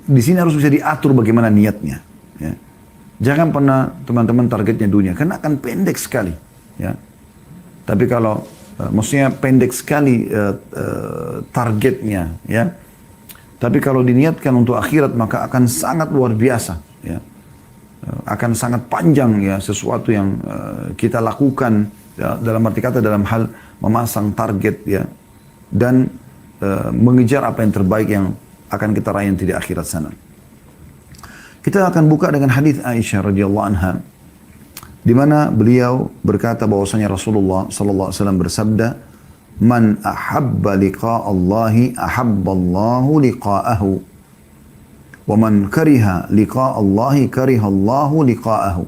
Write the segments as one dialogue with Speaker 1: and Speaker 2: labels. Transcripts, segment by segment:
Speaker 1: di sini harus bisa diatur bagaimana niatnya. Ya. Jangan pernah teman-teman targetnya dunia, karena akan pendek sekali. Ya. Tapi kalau maksudnya pendek sekali targetnya, ya. Tapi kalau diniatkan untuk akhirat maka akan sangat luar biasa, ya. Akan sangat panjang ya sesuatu yang kita lakukan ya, dalam arti kata dalam hal memasang target ya dan mengejar apa yang terbaik yang akan kita raih nanti di akhirat sana. Kita akan buka dengan hadis Aisyah radhiyallahu anha di mana beliau berkata bahwasanya Rasulullah sallallahu alaihi wasallam bersabda, "Man ahabba liqa Allahi ahabba Allahu liqa'ahu. Wa man kariha liqa Allahi kariha Allahu liqa'ahu."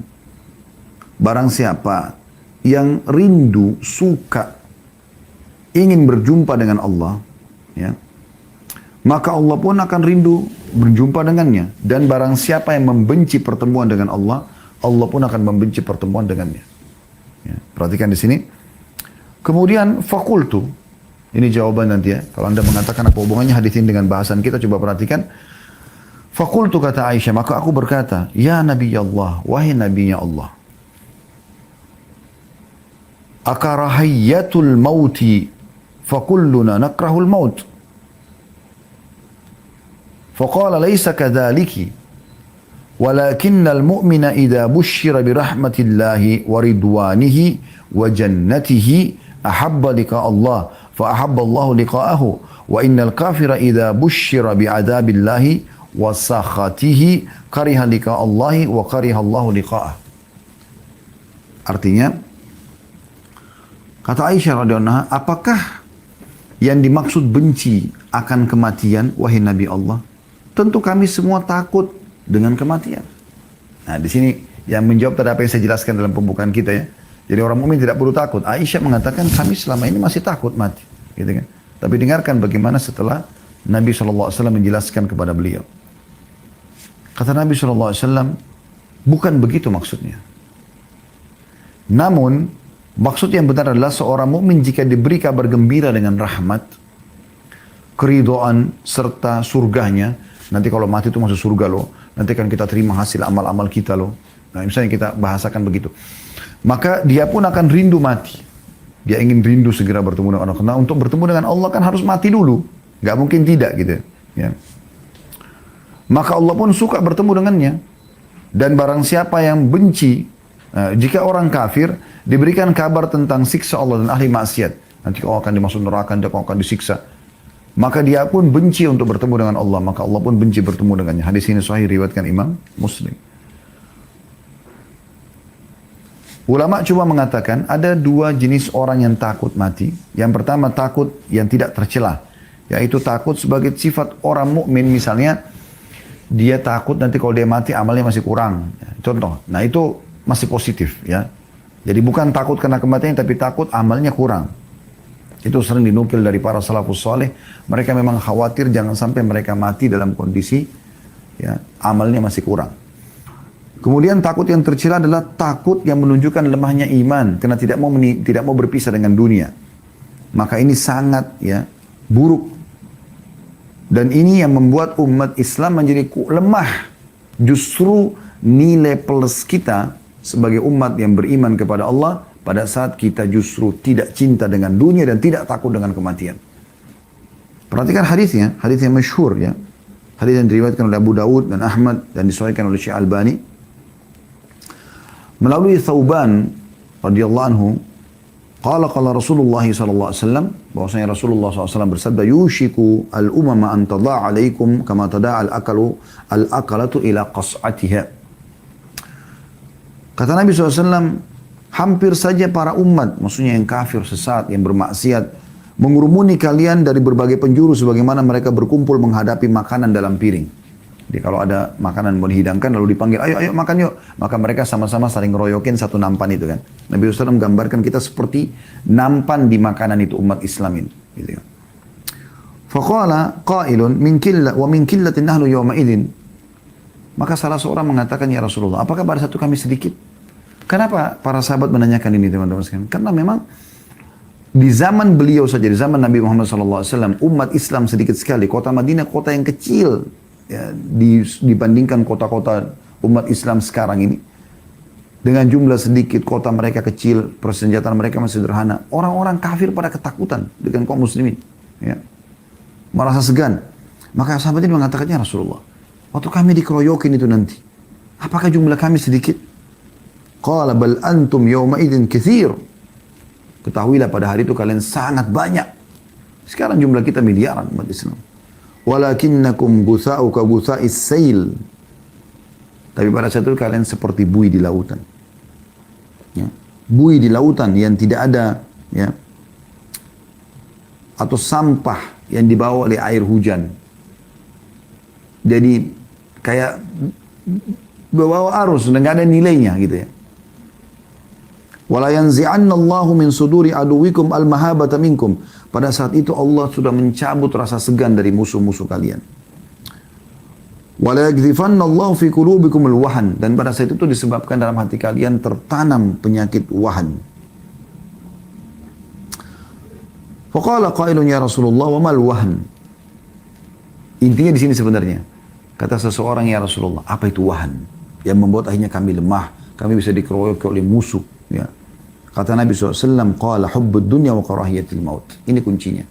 Speaker 1: Barang siapa yang rindu, suka, ingin berjumpa dengan Allah, ya, maka Allah pun akan rindu berjumpa dengannya. Dan barang siapa yang membenci pertemuan dengan Allah, Allah pun akan membenci pertemuan dengannya. Ya, perhatikan di sini. Kemudian fakultu, ini jawaban nanti ya. Kalau anda mengatakan apa hubungannya hadis ini dengan bahasan kita, coba perhatikan. Fakultu kata Aisyah, maka aku berkata, ya Nabi Allah, wahai Nabinya Allah. Akarahiyatul mauti, fakulluna nakrahul maut. Faqala laysa kadhaliki. ولكن المؤمن إذا بشر برحمة الله ورضوانه وجنته أحب لقاء الله فأحب الله لقاءه وإن الكافر إذا بشر بعذاب الله وسخطه كره لقاء الله وكره الله لقاءه. Artinya, kata Aisyah radhiyallahu anha, apakah yang dimaksud benci akan kematian, wahai Nabi Allah? Tentu kami semua takut dengan kematian. Nah, di sini yang menjawab tadi apa yang saya jelaskan dalam pembukaan kita ya. Jadi orang mukmin tidak perlu takut. Aisyah mengatakan kami selama ini masih takut mati, gitu kan. Tapi dengarkan bagaimana setelah Nabi SAW menjelaskan kepada beliau. Kata Nabi SAW, bukan begitu maksudnya. Namun, maksud yang benar adalah seorang mukmin jika diberi kabar gembira dengan rahmat, keridhaan serta surganya, nanti kalau mati itu masuk surga loh. Nanti kan kita terima hasil amal-amal kita loh. Nah, misalnya kita bahasakan begitu. Maka dia pun akan rindu mati. Dia ingin rindu segera bertemu dengan Allah. Karena untuk bertemu dengan Allah kan harus mati dulu. Gak mungkin tidak gitu. Ya. Maka Allah pun suka bertemu dengannya. Dan barang siapa yang benci, jika orang kafir diberikan kabar tentang siksa Allah dan ahli maksiat. Nanti kau akan dimasuk neraka, nanti kau akan disiksa. Maka dia pun benci untuk bertemu dengan Allah. Maka Allah pun benci bertemu dengannya. Hadis ini sahih riwayatkan Imam Muslim. Ulama cuma mengatakan ada dua jenis orang yang takut mati. Yang pertama takut yang tidak tercela. Yaitu takut sebagai sifat orang mukmin. Misalnya dia takut nanti kalau dia mati amalnya masih kurang. Contoh. Nah itu masih positif ya. Jadi bukan takut karena kematian tapi takut amalnya kurang. Itu sering dinukil dari para salafus saleh. Mereka memang khawatir jangan sampai mereka mati dalam kondisi ya, amalnya masih kurang. Kemudian takut yang tercela adalah takut yang menunjukkan lemahnya iman karena tidak mau berpisah dengan dunia. Maka ini sangat ya buruk. Dan ini yang membuat umat Islam menjadi lemah. Justru nilai plus kita sebagai umat yang beriman kepada Allah pada saat kita justru tidak cinta dengan dunia dan tidak takut dengan kematian. Perhatikan hadisnya, hadis yang masyhur ya. Hadis yang diriwayatkan oleh Abu Dawud dan Ahmad dan disahihkan oleh Syekh Albani. Melalui Thauban radhiyallahu anhu, qala Rasulullah sallallahu alaihi wasallam, bahwasanya Rasulullah SAW bersabda, yushiku al-umama an tada'a alaikum kama tada'a al-akalatu ila qas'atiha. Kata Nabi SAW, hampir saja para umat, maksudnya yang kafir, sesat, yang bermaksiat, mengurumuni kalian dari berbagai penjuru sebagaimana mereka berkumpul menghadapi makanan dalam piring. Jadi kalau ada makanan mau dihidangkan lalu dipanggil, ayo makan yuk. Maka mereka sama-sama saling ngeroyokin satu nampan itu kan. Nabi SAW menggambarkan kita seperti nampan di makanan itu umat Islam ini. Gitu. Faqala qailun min killatin nahnu yawma idzin. Maka salah seorang mengatakan, ya Rasulullah, apakah pada satu kami sedikit? Kenapa para sahabat menanyakan ini teman-teman sekalian? Karena memang di zaman beliau saja, di zaman Nabi Muhammad SAW, umat Islam sedikit sekali. Kota Madinah kota yang kecil. ya, dibandingkan kota-kota umat Islam sekarang ini. Dengan jumlah sedikit, kota mereka kecil, persenjataan mereka masih sederhana. Orang-orang kafir pada ketakutan dengan kaum muslimin. Ya. Merasa segan. Maka sahabat ini mengatakannya, Rasulullah, waktu kami dikeroyokin itu nanti, apakah jumlah kami sedikit? Qala bal antum yawma idzin katsir. Ketahuilah pada hari itu kalian sangat banyak. Sekarang jumlah kita miliaran umat Islam. Walakinnakum gutha'u ka gutha'is sail. Tapi pada saat itu kalian seperti buih di lautan. Ya. Buih di lautan yang tidak ada, ya, atau sampah yang dibawa oleh air hujan. Jadi kayak bawa arus dan nggak ada nilainya gitu ya. Wala yanzi'anna Allahu min suduri aduwikum al-mahabata minkum. Pada saat itu Allah sudah mencabut rasa segan dari musuh-musuh kalian. Wala yaghzifanna Allahu fi qulubikum al-wahan, dan pada saat itu disebabkan dalam hati kalian tertanam penyakit wahan. Faqala qailun ya Rasulullah wa mal wahan? Intinya di sini sebenarnya kata seseorang, ya Rasulullah, apa itu wahan yang membuat akhirnya kami lemah, kami bisa dikeroyok oleh musuh, ya. Kata Nabi SAW, qala hubbud dunya wa karahiyatil maut. Ini kuncinya.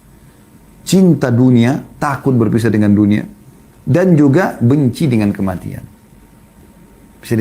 Speaker 1: Cinta dunia, takut berpisah dengan dunia, dan juga benci dengan kematian. Bisa